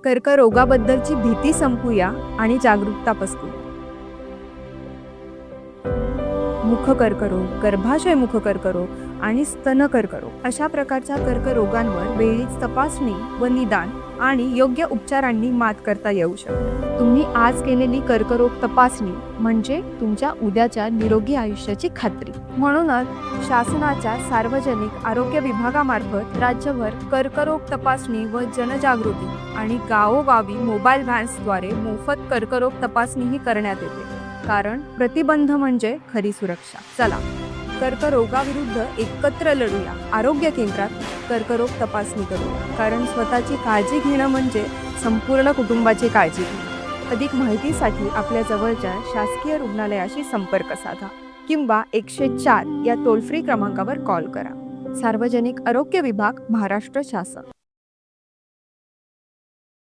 कर्करोगाबद्दलची भीती संपूया आणि जागरूकता पसरू. मुखकर्करोग, गर्भाशय मुखकर्करोग आणि स्तन कर्करोग अशा प्रकारच्या कर्करोगांवर वेळीच तपासणी व निदान आणि योग्य उपचारांनी मात करता येऊ शकते. तुम्ही आज केलेली कर्करोग तपासणी म्हणजे तुमच्या उद्याच्या निरोगी आयुष्याची खात्री. म्हणूनच शासनाच्या सार्वजनिक आरोग्य विभागामार्फत राज्यभर कर्करोग तपासणी व जनजागृती आणि गावोगावी मोबाईल व्हॅन्सद्वारे मोफत कर्करोग तपासणीही करण्यात येते. कारण प्रतिबंध म्हणजे खरी सुरक्षा. चला, कर्करोगाविरुद्ध एकत्र लढूया. आरोग्य केंद्रात कर्करोग तपासणी करूया. कारण स्वतःची काळजी घेणं म्हणजे संपूर्ण कुटुंबाची काळजी घेणं. अधिक माहितीसाठी आपल्या जवळच्या शासकीय रुग्णालयाशी संपर्क साधा किंवा 104 या टोल फ्री क्रमांकावर कॉल करा. सार्वजनिक आरोग्य विभाग, महाराष्ट्र शासन.